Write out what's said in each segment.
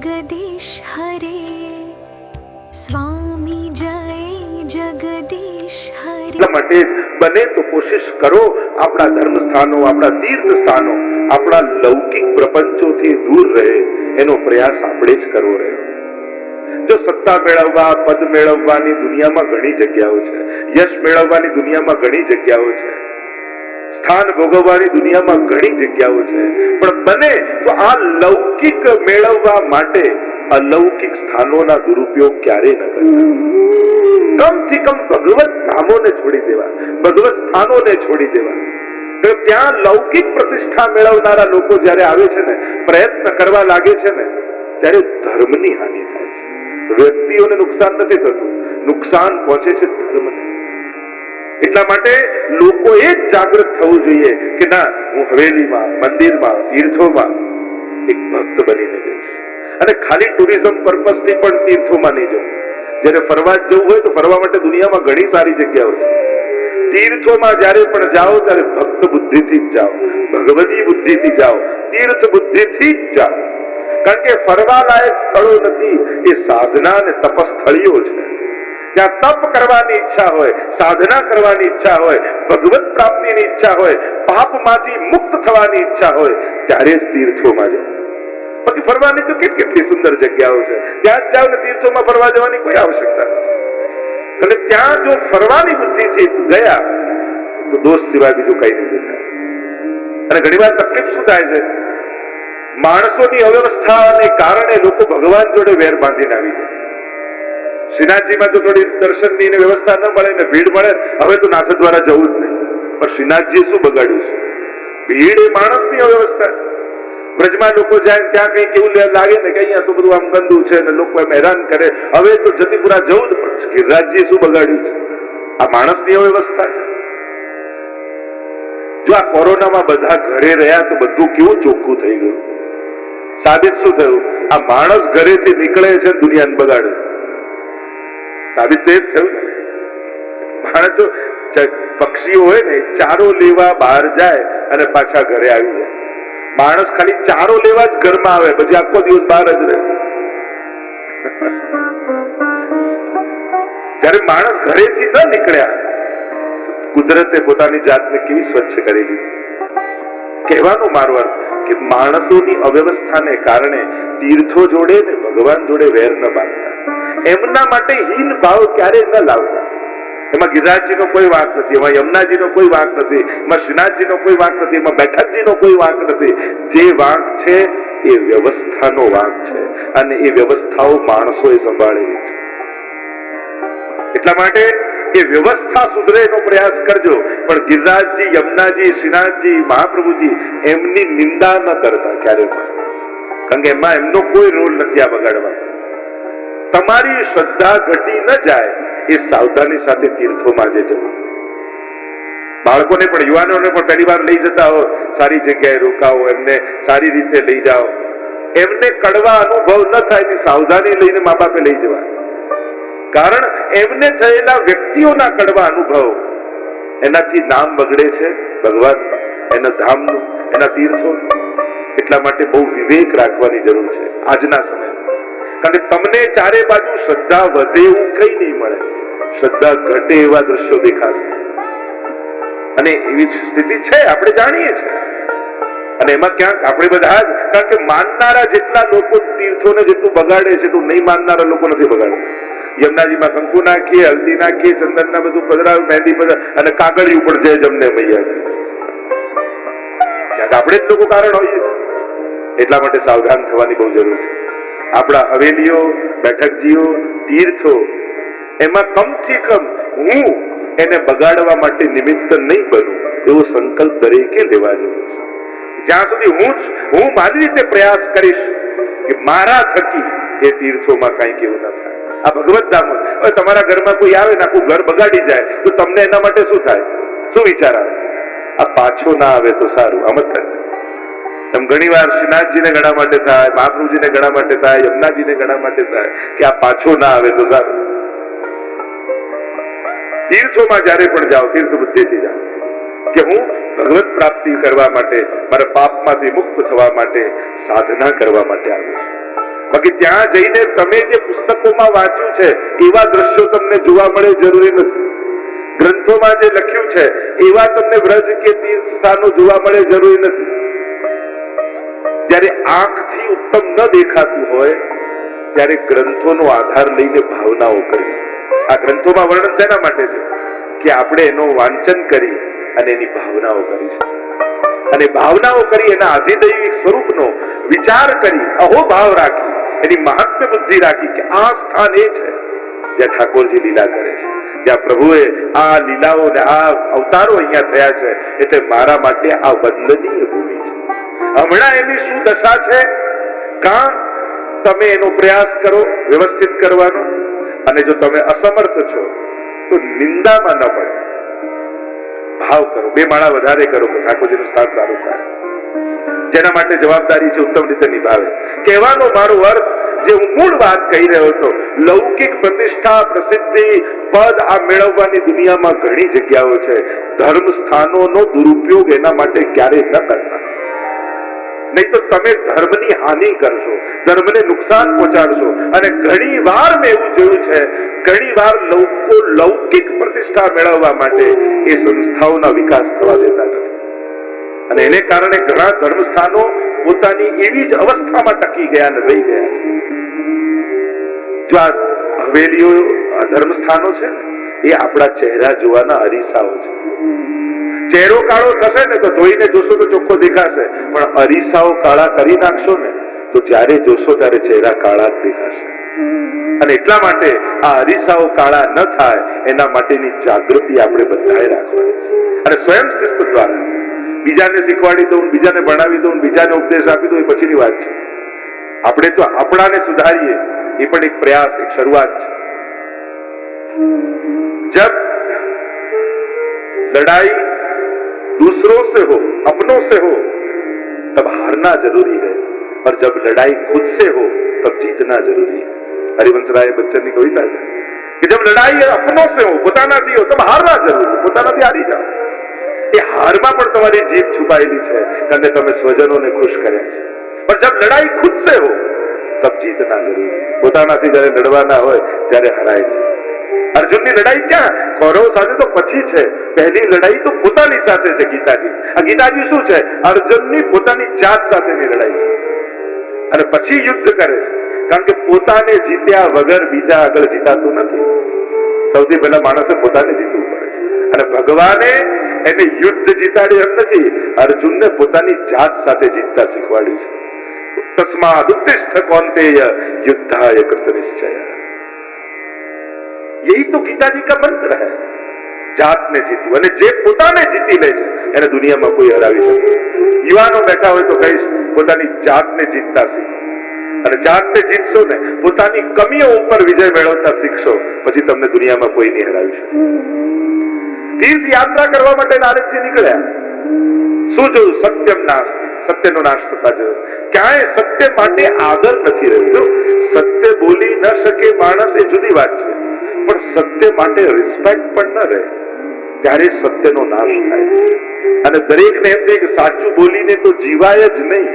जगदीश हरे स्वामी जय जगदीश हरे। એટલા માટે જ બને તો કોશિશ કરો આપણા ધર્મ સ્થાનો, આપણા તીર્થ સ્થાનો આપણા લૌકિક પ્રપંચોથી દૂર રહે એનો પ્રયાસ આપણે જ કરવો રહે. જો સત્તા મેળવવા, પદ મેળવવાની દુનિયામાં ઘણી જગ્યાઓ છે, યશ મેળવવાની દુનિયામાં ઘણી જગ્યાઓ છે, સ્થાન ભોગવવાની દુનિયામાં ઘણી જગ્યાઓ છે, પણ બને તો આ લૌકિક મેળવવા માટે અલૌકિક સ્થાનોના દુરુપયોગ ક્યારેય ન કરતા. કમથી કમ ભગવત ધામોને છોડી દેવા, ભગવત સ્થાનોને છોડી દેવા. ત્યાં લૌકિક પ્રતિષ્ઠા મેળવનારા લોકો જ્યારે આવે છે ને, પ્રયત્ન કરવા લાગે છે ને, ત્યારે ધર્મની હાનિ થાય છે. વ્યક્તિઓને નુકસાન નથી થતું, નુકસાન પહોંચે છે ધર્મને. એટલા માટે લોકોએ જ જાગૃત થવું જોઈએ કે ના, હું હવેલીમાં, મંદિરમાં, તીર્થોમાં એક ભક્ત બનીને જઈશ અને ખાલી ટુરિઝમ પર્પઝથી પણ તીર્થોમાં નહીં જવું. જ્યારે ફરવા જ જવું હોય તો ફરવા માટે દુનિયામાં ઘણી સારી જગ્યાઓ છે. તીર્થોમાં જ્યારે પણ જાઓ ત્યારે ભક્ત બુદ્ધિથી જ જાઓ, ભગવદી બુદ્ધિથી જાઓ, તીર્થ બુદ્ધિથી જ જાઓ. કારણ કે ફરવા લાયક સ્થળો નથી, એ સાધના અને તપસ્થળીઓ છે. ત્યાં તપ કરવાની ઈચ્છા હોય, સાધના કરવાની ઈચ્છા હોય, ભગવત પ્રાપ્તિની ઈચ્છા હોય, પાપમાંથી મુક્ત થવાની ઈચ્છા હોય, ત્યારે જ તીર્થોમાં જાઓ. બાકી ફરવાની તો કેટલી સુંદર જગ્યાઓ છે, ત્યાં જ જાઓ ને તીર્થોમાં ફરવા જવાની કોઈ આવશ્યકતા નથી. અને ત્યાં જો ફરવાની બુદ્ધિથી ગયા તો દોષ સિવાય બીજું કઈ નહીં દેખાય. અને ઘણી વાર તકલીફ શું થાય છે, માણસોની અવ્યવસ્થાને કારણે લોકો ભગવાન જોડે વેર બાંધીને આવી જાય. શ્રીનાથજીમાં જો થોડી દર્શનની વ્યવસ્થા ન મળે ને ભીડ મળે, હવે તો નાથ દ્વારા જવું જ નહીં. પણ શ્રીનાથજી શું બગાડ્યું છે? ભીડ એ માણસની અવ્યવસ્થા છે. બ્રજમાં લોકો જાય ત્યાં કઈ કેવું લાગે ને કે અહીંયા તો બધું આમ ગંદુ છે ને લોકો એમ હેરાન કરે, હવે તો જતીપુરા જવું જ પડશે. ગિરિરાજજી શું બગાડ્યું છે? આ માણસની અવ્યવસ્થા છે. જો આ કોરોનામાં બધા ઘરે રહ્યા તો બધું કેવું ચોખ્ખું થઈ ગયું. સાબિત શું થયું? આ માણસ ઘરેથી નીકળે છે, દુનિયાને બગાડે છે. સાબિત તો એ જ થયું ને. માણસ તો પક્ષીઓ હોય ને, ચારો લેવા બહાર જાય અને પાછા ઘરે આવી જાય. માણસ ખાલી ચારો લેવા જ ઘરમાં આવે, પછી આખો દિવસ બહાર જ રહે. જયારે માણસ ઘરેથી ન નીકળ્યા, કુદરતે પોતાની જાતને કેવી સ્વચ્છ કરી લીધી. કહેવાનું મારો અર્થ કે માણસોની અવ્યવસ્થાને કારણે તીર્થો જોડે ને ભગવાન જોડે વેર ન બાંધતા, એમના માટે હીન ભાવ ક્યારે ન લાવતા. એમાં ગિરિરાજજીનો કોઈ વાંક નથી, એમાં યમુનાજીનો કોઈ વાંક નથી, એમાં શ્રીનાથજીનો કોઈ વાંક નથી, એમાં બેઠકજીનો કોઈ વાંક નથી. જે વાંક છે એ વ્યવસ્થાનો વાંક છે, અને એ વ્યવસ્થાઓ માણસોએ સંભાળેલી છે. એટલા માટે એ વ્યવસ્થા સુધરે એનો પ્રયાસ કરજો. પણ ગિરિરાજજી, યમુનાજી, શ્રીનાથજી, મહાપ્રભુજી એમની નિંદા ન કરતા ક્યારે પણ. કારણ કે એમાં એમનો કોઈ રોલ નથી આ બગાડવા. તમારી શ્રદ્ધા ઘટી ન જાય એ સાવધાની સાથે તીર્થોમાં જે જવું. બાળકોને પણ, યુવાનોને પણ પહેલી વાર લઈ જતા હો, સારી જગ્યાએ રોકાવો, એમને સારી રીતે લઈ જાઓ. એમને કડવા અનુભવ ન થાય એની સાવધાની લઈને મા બાપે લઈ જવા. કારણ એમને થયેલા વ્યક્તિઓના કડવા અનુભવ, એનાથી નામ બગડે છે ભગવાન, એના ધામનું, એના તીર્થોનું. એટલા માટે બહુ વિવેક રાખવાની જરૂર છે આજના સમયમાં. કારણ કે તમને ચારે બાજુ શ્રદ્ધા વધે એવું કઈ નહીં મળે, શ્રદ્ધા ઘટે એવા દ્રશ્યો દેખાશે. અને એવી સ્થિતિ છે, આપણે જાણીએ છીએ. અને એમાં ક્યાંક આપણે બધા જ, કારણ કે માનનારા જેટલા લોકો તીર્થોને જેટલું બગાડે છે એટલું નહીં માનનારા લોકો નથી બગાડતા. યમુનાજીમાં કંકુ નાખીએ, હલ્દી નાખીએ, ચંદન ના બધું પધરાવે, મહેંદી પધરાવે, અને કાગળિયું પણ જય જમને મૈયા. ક્યાંક આપણે જ લોકો કારણ હોઈએ. એટલા માટે સાવધાન થવાની બહુ જરૂર છે. આપણા હવેલીઓ, બેઠકજીઓ, તીર્થો, એમાં કમથી કમ હું એને બગાડવા માટે નિમિત્ત નહીં બનું એવો સંકલ્પ દરેકે લેવા જેવો છે. જ્યાં સુધી હું મારી રીતે પ્રયાસ કરીશ કે મારા થકી એ તીર્થોમાં કઈ કેવું ન થાય. આ ભગવત ધામ. હવે તમારા ઘરમાં કોઈ આવે ને આખું ઘર બગાડી જાય તો તમને એના માટે શું થાય? શું વિચાર આવે? આ પાછો ના આવે તો સારું. આમ જ થાય. એમ ઘણી વાર શ્રીનાથજીને ગણા માટે થાય, મહાપ્રભુજીને ગણા માટે થાય, યમુનાજીને ગણા માટે થાય કે આ પાછો ના આવે તો સારું. તીર્થોમાં જ્યારે પણ જાઓ, તીર્થ બુદ્ધિથી જાઓ કે હું ભગવત પ્રાપ્તિ કરવા માટે, મારા પાપમાંથી મુક્ત થવા માટે સાધના કરવા માટે આવ્યો છું. બાકી ત્યાં જઈને તમે જે પુસ્તકોમાં વાંચ્યું છે એવા દ્રશ્યો તમને જોવા મળે જરૂરી નથી. ગ્રંથોમાં જે લખ્યું છે એવા તમને વ્રજ કે તીર્થ સ્થાનો જોવા મળે જરૂરી નથી. જ્યારે આંખથી ઉત્તમ ન દેખાતું હોય ત્યારે ગ્રંથોનો આધાર લઈને ભાવનાઓ કરવી. આ ગ્રંથોમાં વર્ણન શેના માટે છે કે આપણે એનો વાંચન કરી અને એની ભાવનાઓ કરીશું, અને ભાવનાઓ કરી એના આધિદૈવિક સ્વરૂપનો વિચાર કરી અહોભાવ રાખી એની મહાત્મ્ય બુદ્ધિ રાખી કે આ સ્થાન એ છે જ્યાં ઠાકોરજી લીલા કરે છે, જ્યાં પ્રભુએ આ લીલાઓ ને આ અવતારો અહીંયા થયા છે, એટલે મારા માટે આ વંદનીય ભૂમિ છે. હમણાં એની શું દશા છે, કાં તમે એનો પ્રયાસ કરો વ્યવસ્થિત કરવાનો, અને જો તમે અસમર્થ છો તો નિંદામાં ન પડે, ભાવ કરો, 2 માળા વધારે કરો કે ઠાકોરજીનું સ્થાન સારું થાય. જેના માટે જવાબદારી છે ઉત્તમ રીતે નિભાવે. કહેવાનો મારો અર્થ જે હું મૂળ વાત કહી રહ્યો હતો, લૌકિક પ્રતિષ્ઠા પ્રસિદ્ધિ પદ આ મેળવવાની દુનિયામાં ઘણી જગ્યાઓ છે. ધર્મ સ્થાનોનો દુરુપયોગ એના માટે ક્યારેય ન કરતા, નહીં તો તમે ધર્મની હાનિ કરશો, ધર્મને નુકસાન પહોંચાડશો. અને ઘણી વાર મેં એવું જોયું છે, ઘણી વાર લોકો લૌકિક પ્રતિષ્ઠા મેળવવા માટે એ સંસ્થાઓના વિકાસ થવા દેતા નથી, અને એને કારણે ઘણા ધર્મસ્થાનો પોતાની એવી જ અવસ્થામાં ટકી ગયા અને રહી ગયા છે. જો આ હવેલીઓ ધર્મસ્થાનો છે એ આપણા ચહેરા જોવાના અરીસાઓ છે. ચહેરો કાળો થશે ને તો ધોઈને જોશો તો ચોખ્ખો દેખાશે, પણ અરીસાઓ કાળા કરી નાખશો ને તો જ્યારે જોશો ત્યારે ચહેરા કાળા જ દેખાશે. અને એટલા માટે આ અરીસાઓ કાળા ન થાય એના માટેની જાગૃતિ આપણે બધાએ રાખવાની છે. અને સ્વયં શિસ્ત દ્વારા બીજાને શીખવાડી દઉં, બીજાને ભણાવી દઉં, બીજાને ઉપદેશ આપી દઉં એ પછીની વાત છે. આપણે તો આપણાને સુધારીએ એ પણ એક પ્રયાસ, એક શરૂઆત છે. जब लड़ाई दूसरों से हो, अपनों से हो, तब हारना जरूरी है, और जब लड़ाई खुद से हो तब जीतना जरूरी है. हरिवंशराय बच्चन ની કવિતા છે કે जब लड़ाई अपनों से हो, પોતાનાથી हो, तब हारना जरूरी है. પોતાનાથી હારી જાઓ. એ હારમાં પણ તમારી જીત છુપાયેલી છે, કારણ કે તમે સ્વજનોને ખુશ કર્યા છે. और जब लड़ाई खुद से हो तब जीतना जरूरी है. પોતાનાથી જ્યારે લડવાના હોય ત્યારે હરાય નહીં. અર્જુનની લડાઈ ક્યાં? કૌરવ સાથે તો પછી છે. પહેલી લડાઈ તો પોતાની સાથે છે ગીતાજી. આ ગીતાજી શું છે? અર્જુનની પોતાની જાત સાથેની લડાઈ છે, અને પછી યુદ્ધ કરે છે. કારણ કે પોતાને જીત્યા વગર બીજા આગળ જીતાતું નથી. સૌથી પહેલા માણસે પોતાને જીતવું પડે છે, અને ભગવાને એને યુદ્ધ જીતાડ્યું એમ નથી, અર્જુનને પોતાની જાત સાથે જીતતા શીખવાડ્યું છે. તસ્માદ ઉત્તિષ્ઠ કૌંतेय युद्धाय कृतनिश्चय. यही तो गीता जी का मंत्र है. જાતને જીતવું, અને જે પોતાને જીતી લે છે એને દુનિયામાં કોઈ હરાવી શકે. યુવાનો બેઠા હોય તો કહીશ પોતાની જાતને જીતતા શીખો, અને જાતને જીતશો ને પોતાની કમીઓ ઉપર વિજય મેળવતા શીખશો, પછી તમને દુનિયામાં કોઈ નહીં હરાવી શકે. તીર્થ યાત્રા કરવા માટે નારદજી નીકળ્યા. શું જોયું? સત્યમ નાશ, સત્યનો નાશ થતા જોયો. ક્યાંય સત્ય માટે આદર નથી રહ્યો. સત્ય બોલી ન શકે માણસ એ જુદી વાત છે, પણ સત્ય માટે રિસ્પેક્ટ પણ ન રહે ત્યારે સત્યનો નાશ થાય છે. અને દરેકને એમ થાય કે સાચું બોલીને તો જીવાય જ નહીં,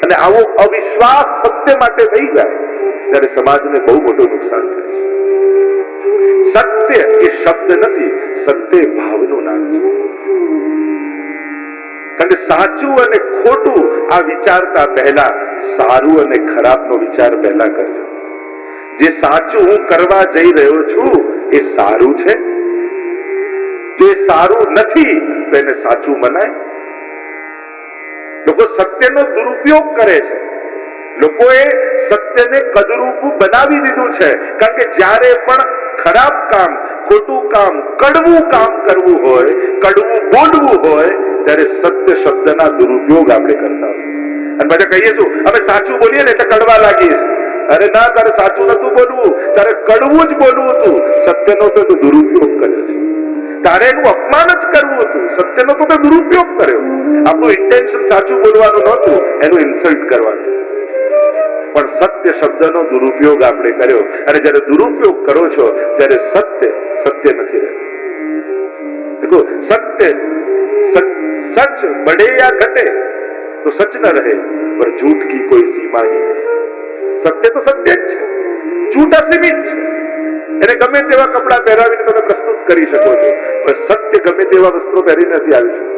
અને આવો અવિશ્વાસ સત્ય માટે થઈ જાય ત્યારે સમાજને બહુ મોટું નુકસાન થાય છે. સત્ય એ શબ્દ નથી, સત્ય ભાવનું નામ છે. કારણ કે સાચું અને ખોટું આ વિચારતા પહેલા સારું અને ખરાબનો વિચાર પહેલા કરજો. જે સાચું હું કરવા જઈ રહ્યો છું એ સારું છે? જો એ સારું નથી તો એને સાચું મનાય? લોકો સત્યનો દુરુપયોગ કરે છે. લોકોએ સત્યને કદરૂપ બનાવી દીધું છે. કારણ કે જ્યારે પણ ખરાબ કામ, ખોટું કામ, કડવું કામ કરવું હોય, કડવું બોલવું હોય, ત્યારે સત્ય શબ્દના દુરુપયોગ આપણે કરતા હોઈએ. અને પછી કહીએ શું, અમે સાચું બોલીએ ને એટલે કડવા લાગીએ. અરે ના, તારે સાચું નતું બોલવું, તારે કડવું જ બોલવું હતું. સત્યનો તો દુરુપયોગ કર્યો છે. તારે એનું અપમાન જ કરવું હતું, સત્યનો તો દુરુપયોગ કર્યો. આપણું ઇન્ટેન્શન સાચું બોલવાનું નહોતું, એનું ઇન્સલ્ટ કરવાનું. પણ સત્ય શબ્દનો દુરુપયોગ આપણે કર્યો, અને જ્યારે દુરુપયોગ કરો છો ત્યારે સત્ય સત્ય નથી રહેતું. देखो सत्य सच बढ़े या घटे तो सच न रहे, पर झूठ की कोई सीमा ही नहीं. સત્ય તો સત્ય જ છે, જૂઠ અસીમિત છે. એને ગમે તેવા કપડા પહેરાવીને તમે પ્રસ્તુત કરી શકો છો, પણ સત્ય ગમે તેવા વસ્ત્રો પહેરી નથી આવી શકતું.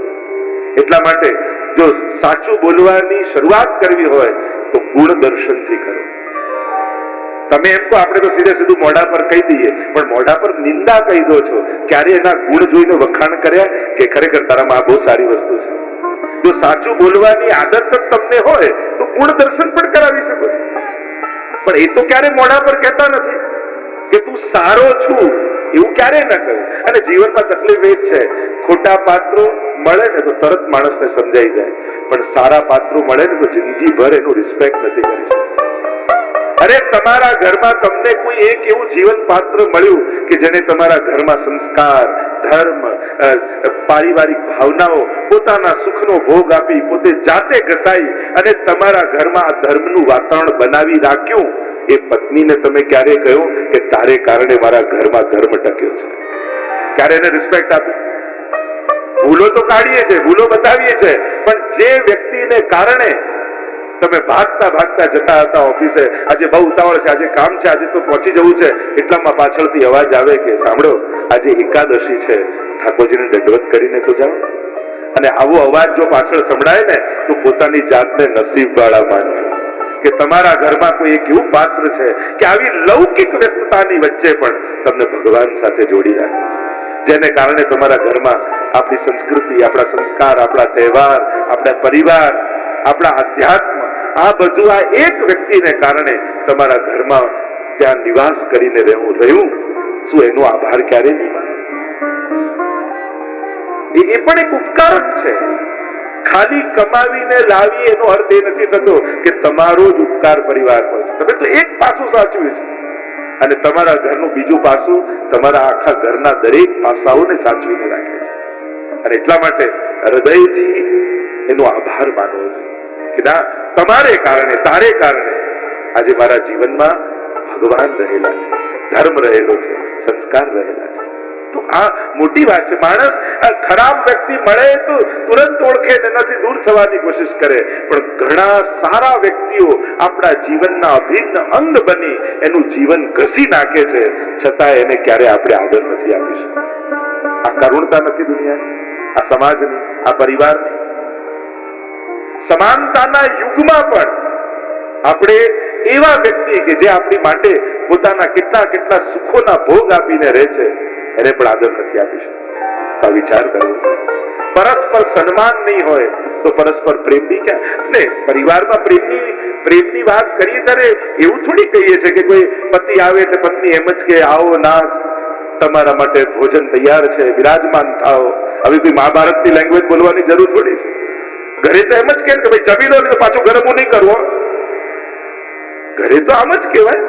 એટલા માટે જો સાચું બોલવાની શરૂઆત કરવી હોય તો ગુણ દર્શનથી કરો. તમે એમ કહો આપણે તો સીધે સીધું મોઢા પર કહી દઈએ, પણ મોઢા પર નિંદા કહી દો છો. ક્યારે એના ગુણ જોઈને વખાણ કર્યા કે ખરેખર તારામાં આ બહુ સારી વસ્તુ છે? જો સાચું બોલવાની આદત જ તમને હોય તો ગુણ દર્શન પણ કરાવી શકો છો. પણ એ તો ક્યારે મોઢા પર કહેતા નથી કે તું સારો છું, એવું ક્યારેય ન કહ્યું. અને જીવનમાં તકલીફ એ જ છે, ખોટા પાત્રો મળે ને તો તરત માણસને સમજાઈ જાય, પણ સારા પાત્રો મળે ને તો જિંદગીભર એનું રિસ્પેક્ટ નથી કરી શકતા. અરે તમારા ઘરમાં તમને કોઈ એક એવું જીવન પાત્ર મળ્યું કે જેને તમારા ઘરમાં સંસ્કાર, ધર્મ, પારિવારિક ભાવનાઓ, પોતાના સુખનો ભોગ આપી પોતે જાતે ઘસાઈ અને તમારા ઘરમાં આ ધર્મનું વાતાવરણ બનાવી રાખ્યું. એ પત્નીને તમે ક્યારે કહ્યું કે તારે કારણે મારા ઘરમાં ધર્મ ટક્યો છે? ક્યારે એને રિસ્પેક્ટ આપી? ભૂલો તો કાઢીએ છે, ભૂલો બતાવીએ છે, પણ જે વ્યક્તિને કારણે તમે ભાગતા ભાગતા જતા હતા ઓફિસે, આજે બહુ ઉતાવળ છે, આજે કામ છે, આજે તો પહોંચી જવું છે, એટલામાં પાછળથી અવાજ આવે કે સાંભળો આજે એકાદશી છે, ઠાકોરજીને દંડવત કરીને તો જાઓ. અને આવો અવાજ જો પાછળ સંભળાય ને તો પોતાની જાતને નસીબવાળા માનવા કે તમારા ઘરમાં કોઈ એક એવું પાત્ર છે કે આવી લૌકિક વ્યસ્તતાની વચ્ચે પણ તમને ભગવાન સાથે જોડી રાખે છે, જેને કારણે તમારા ઘરમાં આપણી સંસ્કૃતિ, આપણા સંસ્કાર, આપણા તહેવાર, આપણા પરિવાર, આપણા અધ્યાત્મ, આ બધું આ એક વ્યક્તિને કારણે તમારા ઘરમાં ત્યાં નિવાસ કરીને રહ્યું. શું એનો આભાર ક્યારે નહીં માનો? એ પણ એક ઉપકાર જ છે. ખાલી કમાવીને લાવી એનો અર્થ એ નથી થતો કે તમારો જ ઉપકાર પરિવાર પર છે. તમે તો એક પાસું સાચવ્યું છે અને તમારા ઘરનું બીજું પાસું તમારા આખા ઘરના દરેક પાસાઓને સાચવીને રાખે છે. અને એટલા માટે હૃદયથી એનો આભાર માનવો જોઈએ કે ના, તમારે કારણે, તારે કારણે આજે મારા જીવનમાં ભગવાન રહેલા છે, ધર્મ રહેલો છે, સંસ્કાર રહેલા છે. તો આ મોટી વાત છે. માણસ ખરાબ વ્યક્તિ મળે તો તુરંત ઓળખે ને એનાથી દૂર થવાની કોશિશ કરે, પણ ઘણા સારા વ્યક્તિઓ આપણા જીવનના અભિન્ન અંગ બની એનું જીવન ઘસી નાખે છે, છતાં એને ક્યારે આપણે આદર નથી આપી શકતા. આ કરુણતા નથી દુનિયાની, આ સમાજની, આ પરિવારની. સમાનતાના યુગમાં પણ આપણે એવા વ્યક્તિ કે જે આપણી માટે પોતાના કેટલા કેટલા સુખોના ભોગ આપીને રહે છે એને પણ આદર નથી આપી શકતા. વિચાર કરવો. પરસ્પર સન્માન નહીં હોય તો પરસ્પર પ્રેમ બી ક્યાં? ને પરિવારમાં પ્રેમની વાત કરીએ ત્યારે એવું થોડી કહીએ છે કે કોઈ પતિ આવે એટલે પત્ની એમ જ કે આવો નાથ, તમારા માટે ભોજન તૈયાર છે, વિરાજમાન થાઓ. હવે કોઈ મહાભારતની લેંગ્વેજ બોલવાની જરૂર થોડી છે. ઘરે તો એમ જ કે ભાઈ જમી લો ને પાછું ગરમ નહીં કરવો. ઘરે તો આમ જ કહેવાય,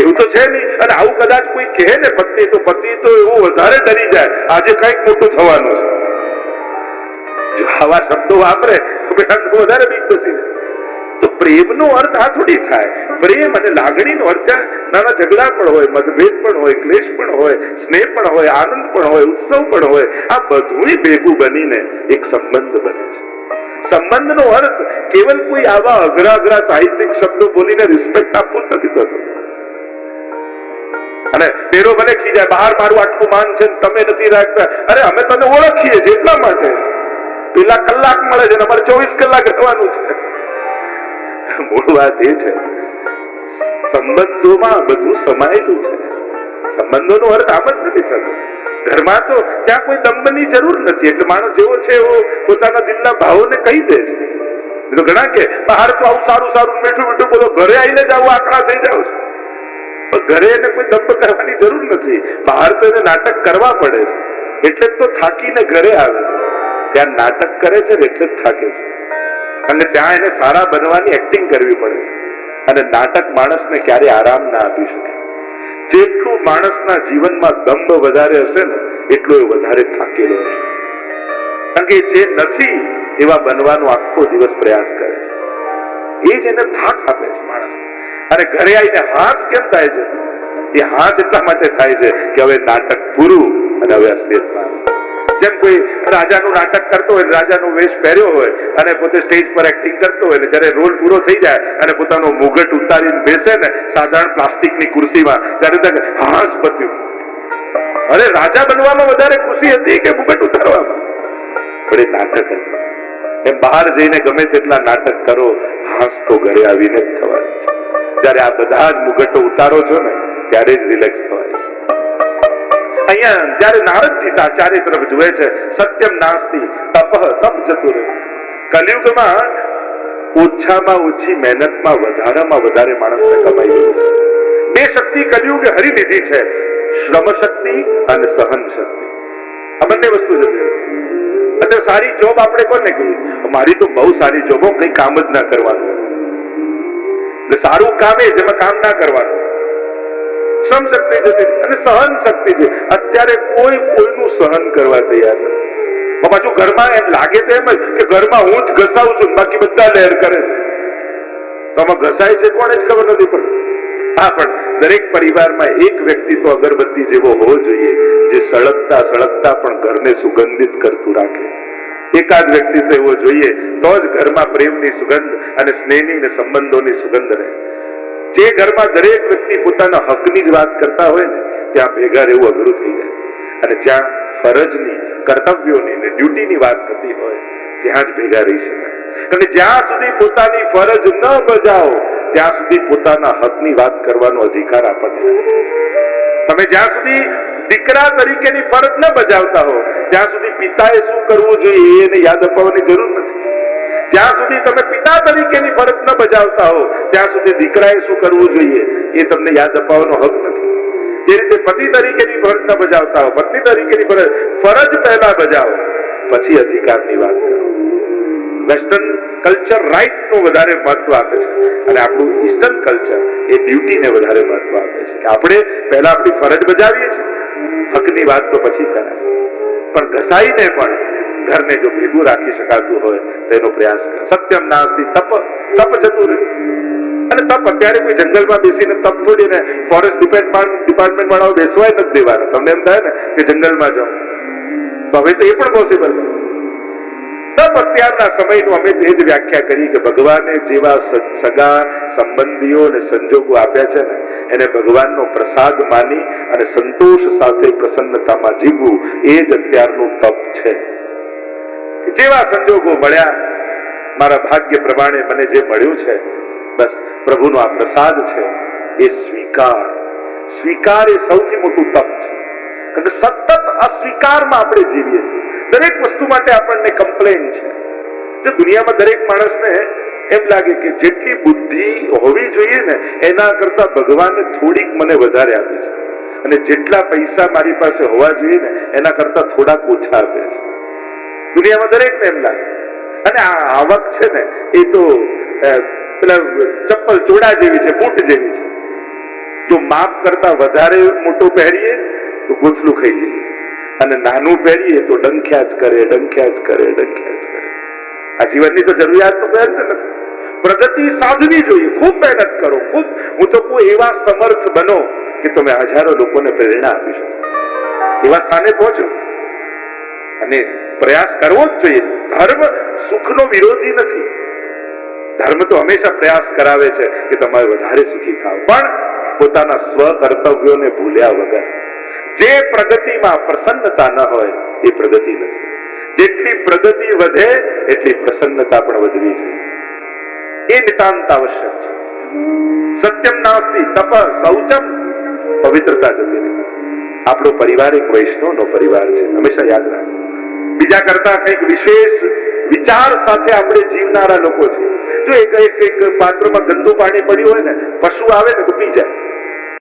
એવું તો છે નહીં. અને આવું કદાચ કોઈ કહે ને પત્ની, તો પતિ તો એવું વધારે ડરી જાય, આજે કઈક મોટું થવાનું છે. જો આવા શબ્દો વાપરે તો વધારે બીક બેસી જાય. તો પ્રેમનો અર્થ આ થોડી થાય. પ્રેમ અને લાગણીનો અર્થ નાના ઝઘડા પણ હોય, મતભેદ પણ હોય, ક્લેશ પણ હોય, સ્નેહ પણ હોય, આનંદ પણ હોય, ઉત્સવ પણ હોય, આ બધું ભેગું બનીને એક સંબંધ બને છે. સંબંધનો અર્થ કેવલ કોઈ આવા અઘરા સાહિત્યિક શબ્દો બોલીને રિસ્પેક્ટ આપવું નથી થતો. અને તેરો મને ખીજાય, બહાર મારું આટલું માન છે તમે નથી રાખતા. અરે અમે તને ઓળખીએ છીએ એટલા માટે. પેલા કલાક મળે છે, અમારે 24 કલાક રહેવાનું છે. મૂળ વાત એ છે, સંબંધોમાં બધું સમાયેલું છે. સંબંધોનો અર્થ આમ જ નથી થતો. ઘરમાં તો ત્યાં કોઈ દંભની જરૂર નથી. એટલે માણસ જેવો છે એવો પોતાના દિલના ભાવોને કહી દે છે. તો ઘણા કે બહાર તો આવું સારું મીઠું બોલો, ઘરે આવીને જ આવું આકડા થઈ જાવ છે. પણ ઘરે એને કોઈ દંભ કરવાની જરૂર નથી. બહાર તો એને નાટક કરવા પડે છે, એટલે જ તો થાકીને ઘરે આવે છે. ત્યાં નાટક કરે છે એટલે જ થાકે છે. અને ત્યાં એને સારા બનવાની એક્ટિંગ કરવી પડે છે. અને નાટક માણસને ક્યારે આરામ ના આપી શકે. જેટલું માણસના જીવનમાં દંભ વધારે હશે ને એટલો એ વધારે થાકેલો હશે. કારણ કે જે નથી એવા બનવાનો આખો દિવસ પ્રયાસ કરે છે. એ જ એને થાક આપે છે માણસ. અને ઘરે આવીને હાસ કેમ થાય છે? એ હાસ એટલા માટે થાય છે કે હવે નાટક પૂરું અને હવે અસલિયતમાં. જેમ કોઈ રાજાનું નાટક કરતો હોય, રાજાનો વેશ પહેર્યો હોય અને પોતે સ્ટેજ પર એક્ટિંગ કરતો હોય, જ્યારે રોલ પૂરો થઈ જાય અને પોતાનો મુગટ ઉતારીને બેસે ને સાધારણ પ્લાસ્ટિકની ખુરશીમાં, ત્યારે તક હાસ પત્યું. અરે રાજા બનવામાં વધારે ખુશી હતી કે મુગટ ઉતારવામાં? પણ એ નાટક હતું. એમ બહાર જઈને ગમે તેટલા નાટક કરો, હાસ તો ઘરે આવીને જ થવાની છે. જયારે આ બધા જ મુગટો ઉતારો છો ને ત્યારે જ રિલેક્સ થવાય છે. અહીંયા જયારે નારદજી ચારે તરફ જુએ છે, સત્યમ નાસ્તિ તપ, તપ જતું રહે. કલિયુગમાં ઓછામાં ઓછી મહેનતમાં વધારામાં વધારે માણસને કમાઈ ગયું છે. બે શક્તિ કલિયુગે હરી લીધી છે, શ્રમ શક્તિ અને સહન શક્તિ. આ બંને વસ્તુ જતી. અત્યારે સારી જોબ આપણે કોને કહીએ? મારી તો બહુ સારી જોબ, કઈ કામ જ ના કરવાનું. એટલે સારું કામ એ જેમાં કામ ના કરવાનું. શ્રમ શક્તિ જતી અને સહન શક્તિ છે. અત્યારે કોઈ કોઈનું સહન કરવા તૈયાર નથી. પાછું ઘરમાં એમ લાગે તો એમ જ કે ઘરમાં હું જ ઘસાવું છું, બાકી બધા લહેર કરે છે. તો આમાં ઘસાય છે કોણ જ ખબર નથી પડતી. હા, પણ દરેક પરિવારમાં એક વ્યક્તિ તો અગરબત્તી જેવો હોવો જોઈએ, જે સળગતા સળગતા પણ ઘરને સુગંધિત કરતું રાખે. એકાદ વ્યક્તિ તો એવો જોઈએ, તો જ ઘરમાં પ્રેમની સુગંધ અને સ્નેહની અને સંબંધોની સુગંધ રહે. જે ઘરમાં દરેક વ્યક્તિ પોતાના હકની જ વાત કરતા હોય ને, ત્યાં ભેગા રહેવું અઘરું થઈ જાય. અને જ્યાં ફરજની, કર્તવ્યોની ને ડ્યુટીની વાત થતી હોય, ત્યાં જ ભેગા રહી શકાય. અને જ્યાં સુધી પોતાની ફરજ ન બજાવો, ત્યાં સુધી પોતાના હકની વાત કરવાનો અધિકાર આપણને નથી. તમે જ્યાં સુધી દીકરા તરીકેની ફરજ ન બજાવતા હો, ત્યાં સુધી પિતાએ શું કરવું જોઈએ એને યાદ અપાવવાની જરૂર નથી. જ્યાં સુધી તમે પિતા તરીકેની ફરજ ન બજાવતા હો, ત્યાં સુધી દીકરાએ શું કરવું જોઈએ એ તમને યાદ અપાવવાનો હક નથી. જે રીતે પતિ તરીકેની ફરજ ન બજાવતા હો, પત્ની તરીકેની ફરજ પહેલા બજાવો, પછી અધિકારની વાત કરો. વેસ્ટર્ન કલ્ચર રાઈટ નું વધારે મહત્વ આપે છે, અને આપણું ઈસ્ટર્ન કલ્ચર એ ડ્યુટીને વધારે મહત્વ આપે છે કે આપણે પહેલા આપણી ફરજ બજાવીએ છીએ, હકની વાત તો પછી કરાય. પણ ઘસાઈને પણ ઘરને જો ભેગું રાખી શકાતું હોય તો એનો પ્રયાસ કરે. સત્યમ નાસ્તિ તપ, તપ જતું રહે. અને તપ અત્યારે કોઈ જંગલમાં બેસીને તપ થોડી ને ફોરેસ્ટ ડિપાર્ટમેન્ટ વાળાઓ બેસવાય નથી દેવાના. તમને એમ થાય ને કે જંગલમાં જાઓ, તો હવે તો એ પણ પોસિબલ નથી. તપ અત્યારના સમયનું અમે તો એ જ વ્યાખ્યા કરી કે ભગવાને જેવા સગા સંબંધીઓ અને સંજોગો આપ્યા છે ને, એને ભગવાનનો પ્રસાદ માની અને સંતોષ સાથે પ્રસન્નતામાં જીવવું, એ જ અત્યારનું તપ છે. જેવા સંજોગો મળ્યા, મારા ભાગ્ય પ્રમાણે મને જે મળ્યું છે, બસ પ્રભુનો આ પ્રસાદ છે, એ સ્વીકાર. સ્વીકાર એ સૌથી મોટું તપ છે. કારણ કે સતત અસ્વીકારમાં આપણે જીવીએ છીએ. દરેક વસ્તુ માટે આપણને કમ્પ્લેન છે. જો દુનિયામાં દરેક માણસને એમ લાગે કે જેટલી બુદ્ધિ હોવી જોઈએ ને, એના કરતા ભગવાને થોડીક મને વધારે આપી છે, અને જેટલા પૈસા મારી પાસે હોવા જોઈએ ને, એના કરતા થોડાક ઓછા આપે છે. દુનિયામાં દરેકને એમ લાગે. અને આ આવક છે ને, એ તો પેલા ચપ્પલ ચોડા જેવી છે, બૂટ જેવી છે. જો માપ કરતા વધારે મોટું પહેરીએ તો ગોથલું ખાઈ જઈએ, અને નાનું પહેરીએ તો ડંખ્યા જ કરે, ડંખ્યા જ કરે, ડંખ્યા જ કરે. આ જીવનની તો જરૂરિયાત તો બેન નથી. પ્રગતિ સાધવી જોઈએ. ખૂબ મહેનત કરો, ખૂબ, હું તો કોઈ એવા સમર્થ બનો કે તમે હજારો લોકોને પ્રેરણા આપી શકો, એવા સ્થાને પહોંચો. અને પ્રયાસ કરવો જ જોઈએ. ધર્મ સુખનો વિરોધી નથી. ધર્મ તો હંમેશા પ્રયાસ કરાવે છે કે તમે વધારે સુખી થાઓ, પણ પોતાના સ્વ કર્તવ્યોને ભૂલ્યા વગર. જે પ્રગતિમાં પ્રસન્નતા ન હોય એ પ્રગતિ નથી. જેટલી પ્રગતિ વધે એટલી પ્રસન્નતા પણ વધવી જોઈએ. એ નિતાંત આવશ્યક છે. સત્યમ નાસ્તિ તપ શૌચમ, પવિત્રતા જતી રહે. આપણો પરિવાર એક વૈષ્ણવનો પરિવાર છે, હંમેશા યાદ રાખો. બીજા કરતા કંઈક વિશેષ વિચાર સાથે આપણે જીવનારા લોકો છે. જો એક પાત્રમાં ગંદુ પાણી પડ્યું હોય ને, પશુ આવે ને તો પી જાય.